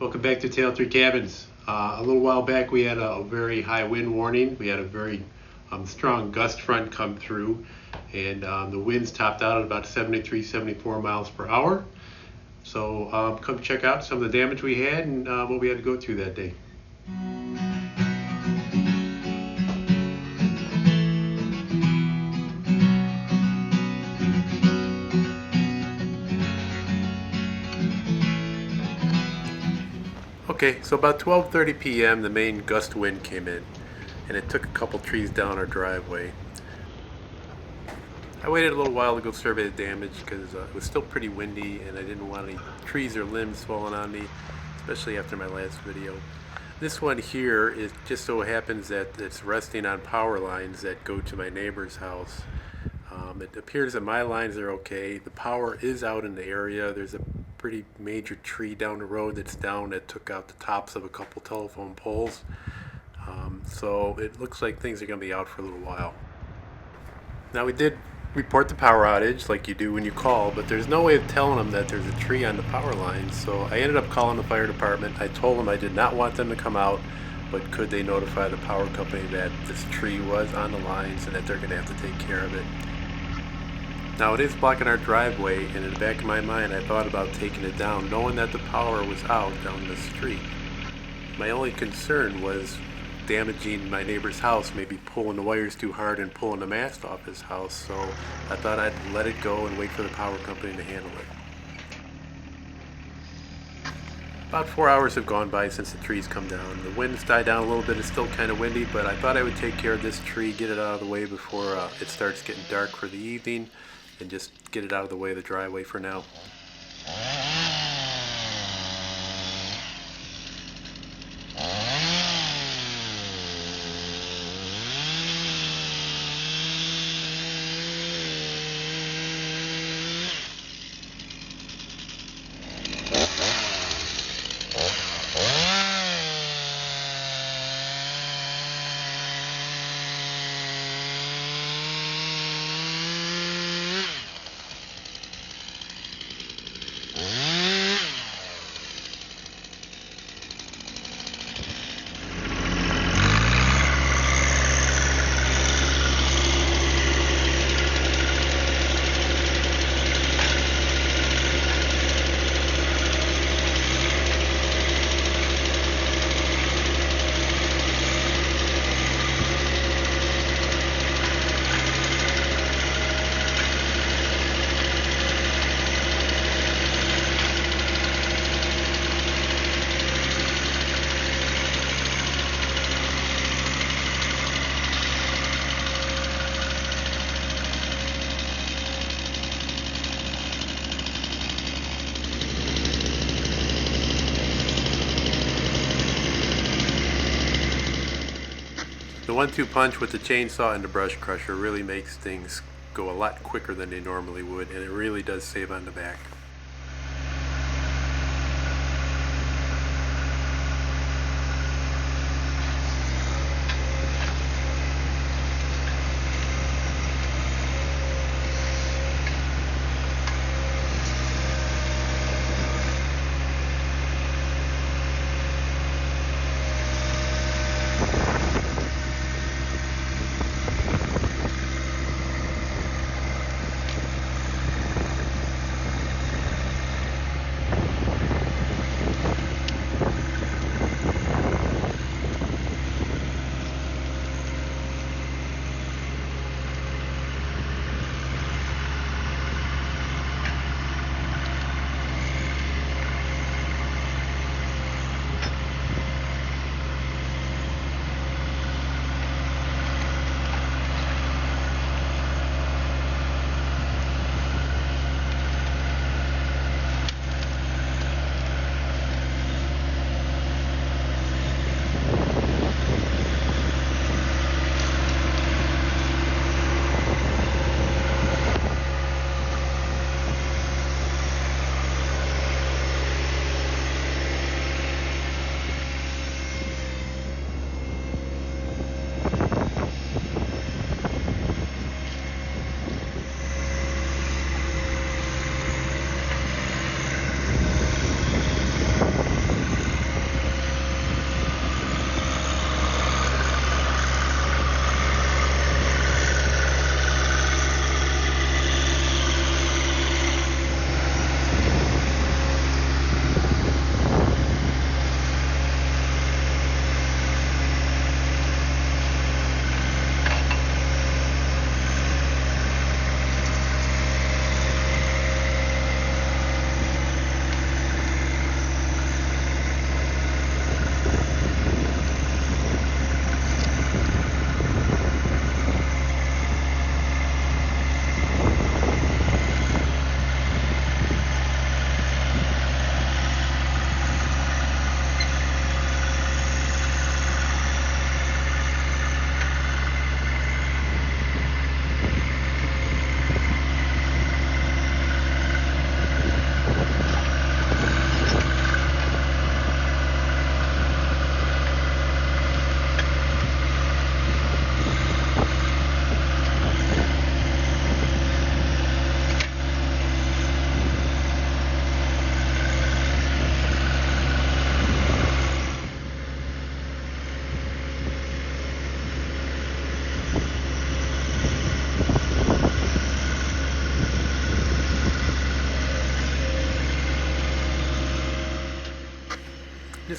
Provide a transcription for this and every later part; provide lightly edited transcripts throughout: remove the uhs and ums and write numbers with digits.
Welcome back to Tale 3 Cabins. A little while back we had a very high wind warning. We had a very strong gust front come through, and the winds topped out at about 73, 74 miles per hour. So come check out some of the damage we had and what we had to go through that day. Okay, so about 12:30 p.m. the main gust wind came in, and it took a couple trees down our driveway. I waited a little while to go survey the damage because it was still pretty windy and I didn't want any trees or limbs falling on me, especially after my last video. This one here, it just so happens that it's resting on power lines that go to my neighbor's house. It appears that my lines are okay. The power is out in the area. There's a pretty major tree down the road that's down that took out the tops of a couple telephone poles. So it looks like things are going to be out for a little while. Now, we did report the power outage like you do when you call, but there's no way of telling them that there's a tree on the power line. So I ended up calling the fire department. I told them I did not want them to come out, but could they notify the power company that this tree was on the lines and that they're going to have to take care of it. Now, it is blocking our driveway, and in the back of my mind I thought about taking it down, knowing that the power was out down the street. My only concern was damaging my neighbor's house, maybe pulling the wires too hard and pulling the mast off his house, so I thought I'd let it go and wait for the power company to handle it. About 4 hours have gone by since the trees come down. The wind's died down a little bit. It's still kind of windy, but I thought I would take care of this tree, get it out of the way before it starts getting dark for the evening, and just get it out of the way of the driveway for now. The 1-2 punch with the chainsaw and the brush crusher really makes things go a lot quicker than they normally would, and it really does save on the back.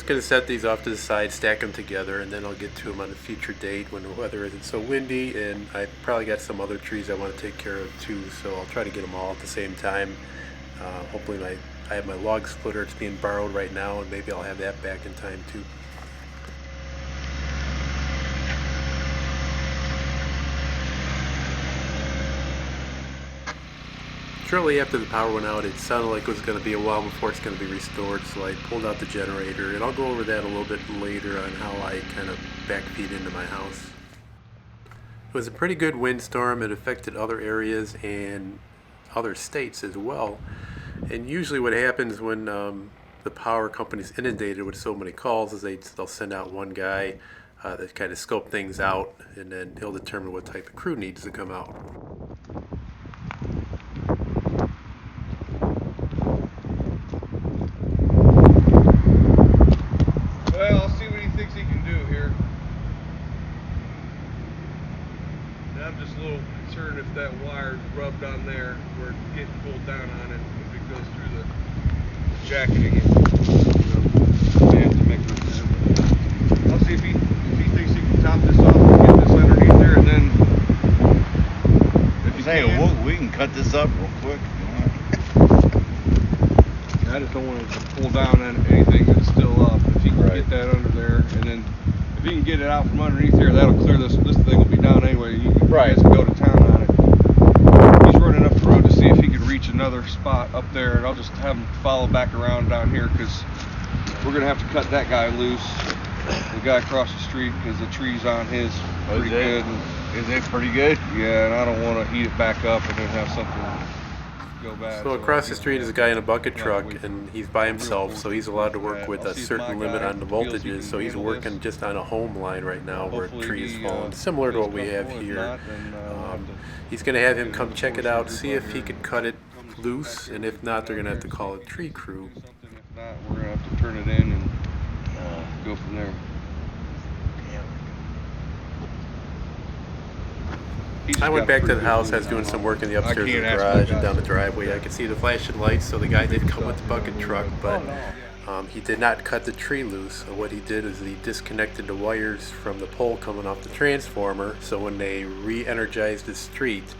just going to set these off to the side, stack them together, and then I'll get to them on a future date when the weather isn't so windy, and I probably got some other trees I want to take care of too, so I'll try to get them all at the same time. Hopefully I have my log splitter, it's being borrowed right now, and maybe I'll have that back in time too. Shortly after the power went out, it sounded like it was going to be a while before it's going to be restored, so I pulled out the generator, and I'll go over that a little bit later on how I kind of backfeed into my house. It was a pretty good windstorm. It affected other areas and other states as well. And usually what happens when the power company's inundated with so many calls is they'll send out one guy that kind of scope things out, and then he'll determine what type of crew needs to come out. Well, I'll see what he thinks he can do here. And I'm just a little concerned if that wire's rubbed on there where it's getting pulled down on it, if it goes through the jacketing. They have to make a repair. I'll see if he thinks he can top this off and get this underneath there, and then if he can, we can cut this up real quick. I just don't want to pull down on anything that's still up. If he can get that under there, and then if he can get it out from underneath there, that'll clear this. This thing will be down anyway. You guys can go to town on it. He's running up the road to see if he can reach another spot up there, and I'll just have him follow back around down here because we're gonna have to cut that guy loose, the guy across the street, because the tree's on his pretty good. Is it pretty good? Yeah, and I don't want to heat it back up and then have something go bad. So across the street is a guy in a bucket truck, and he's by himself, so he's allowed to work with a certain limit on the voltages. So he's working just on a home line right now where a tree is falling, similar to what we have here. He's going to have him come check it out, see if he can cut it loose, and if not, they're going to have to call a tree crew. If not, we're going to have to turn it in and go from there. I went back to the house. I was doing some work in the upstairs of the garage and down the driveway. I could see the flashing lights, so the guy did come with the bucket truck, but he did not cut the tree loose. So what he did is he disconnected the wires from the pole coming off the transformer, so when they re-energize the street,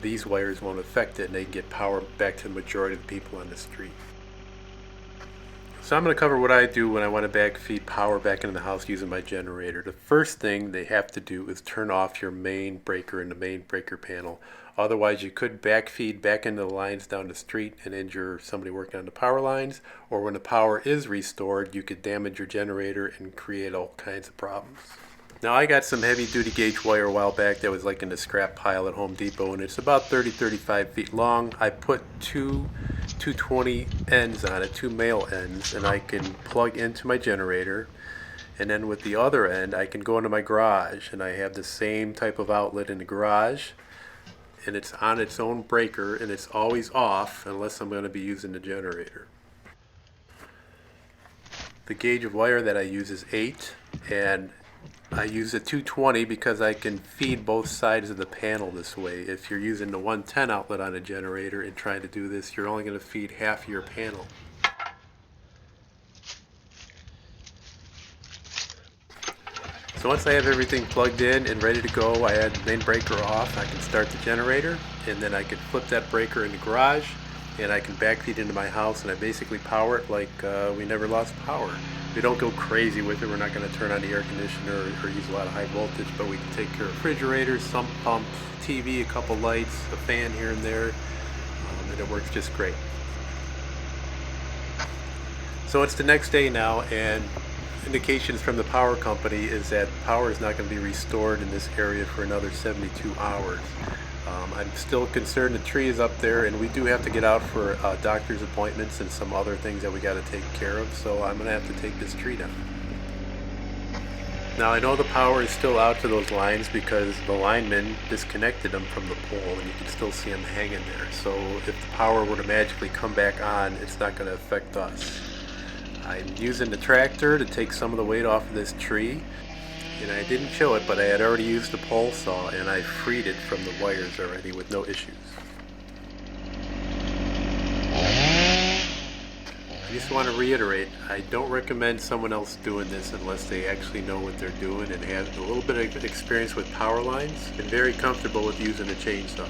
these wires won't affect it, and they can get power back to the majority of the people on the street. So I'm going to cover what I do when I want to backfeed power back into the house using my generator. The first thing they have to do is turn off your main breaker in the main breaker panel. Otherwise, you could backfeed back into the lines down the street and injure somebody working on the power lines, or when the power is restored, you could damage your generator and create all kinds of problems. Now, I got some heavy duty gauge wire a while back that was like in the scrap pile at Home Depot, and it's about 35 feet long. I put two 220 ends on it, two male ends, and I can plug into my generator, and then with the other end I can go into my garage, and I have the same type of outlet in the garage, and it's on its own breaker, and it's always off unless I'm going to be using the generator. The gauge of wire that I use is 8, and I use a 220 because I can feed both sides of the panel this way. If you're using the 110 outlet on a generator and trying to do this, you're only going to feed half your panel. So once I have everything plugged in and ready to go, I had the main breaker off, I can start the generator, and then I can flip that breaker in the garage, and I can backfeed into my house, and I basically power it like we never lost power. We don't go crazy with it. We're not going to turn on the air conditioner or use a lot of high voltage, but we can take care of refrigerators, sump pumps, TV, a couple lights, a fan here and there, and it works just great. So it's the next day now, and indications from the power company is that power is not going to be restored in this area for another 72 hours. I'm still concerned the tree is up there, and we do have to get out for doctor's appointments and some other things that we got to take care of, so I'm going to have to take this tree down. Now I know the power is still out to those lines because the linemen disconnected them from the pole, and you can still see them hanging there. So if the power were to magically come back on, it's not going to affect us. I'm using the tractor to take some of the weight off of this tree. And I didn't show it, but I had already used the pole saw, and I freed it from the wires already with no issues. just want to reiterate, I don't recommend someone else doing this unless they actually know what they're doing and have a little bit of experience with power lines and very comfortable with using a chainsaw.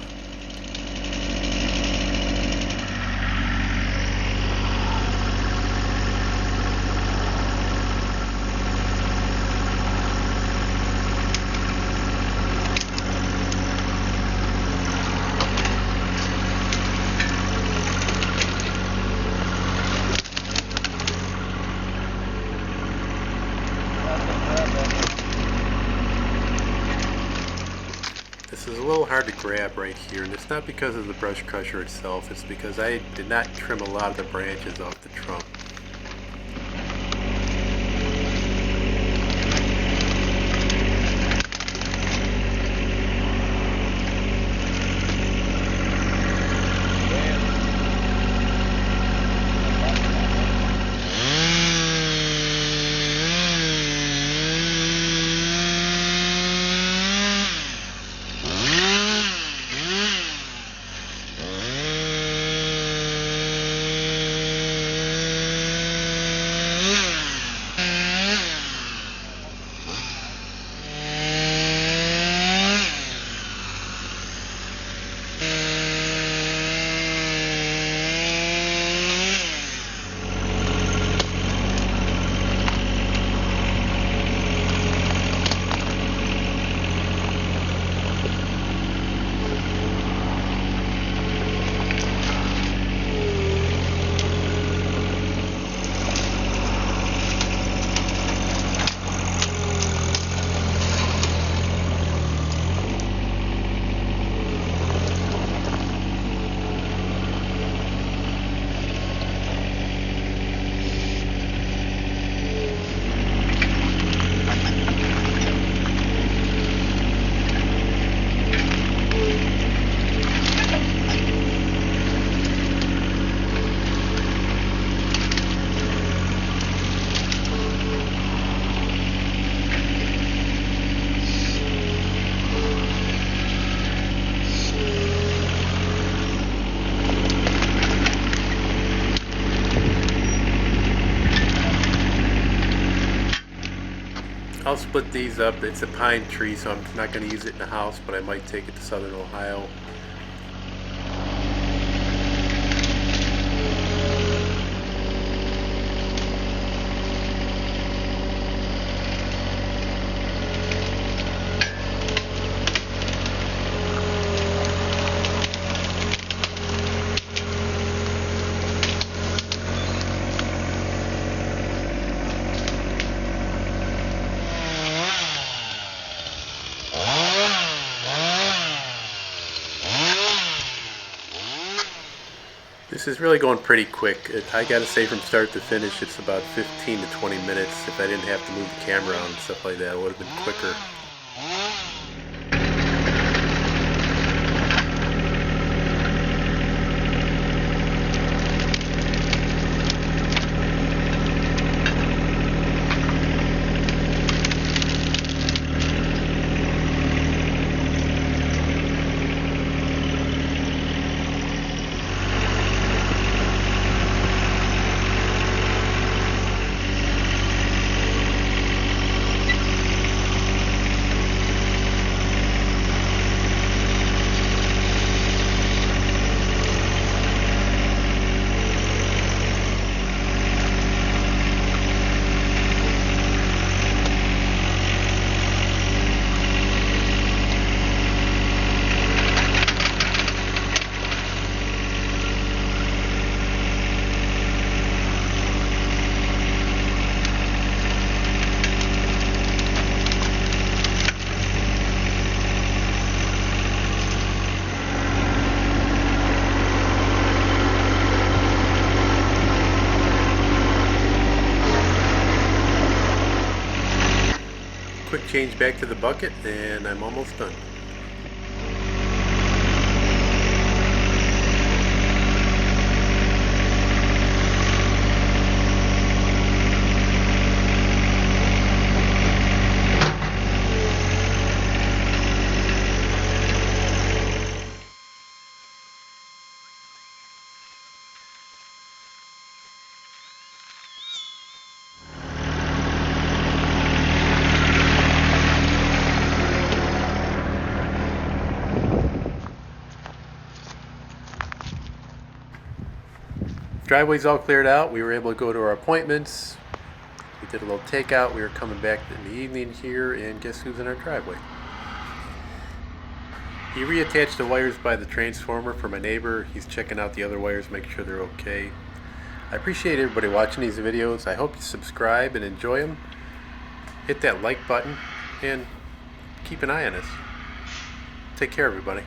This is a little hard to grab right here, and it's not because of the brush crusher itself, it's because I did not trim a lot of the branches off the trunk. I'll split these up. It's a pine tree, so I'm not going to use it in the house, but I might take it to southern Ohio. This is really going pretty quick. I gotta say, from start to finish, it's about 15 to 20 minutes. If I didn't have to move the camera on and stuff like that, it would have been quicker. Quick change back to the bucket, and I'm almost done. driveway's all cleared out. We were able to go to our appointments. We did a little takeout. We were coming back in the evening here, and guess who's in our driveway? He reattached the wires by the transformer for my neighbor. He's checking out the other wires, making sure they're okay. I appreciate everybody watching these videos. I hope you subscribe and enjoy them. Hit that like button and keep an eye on us. Take care, everybody.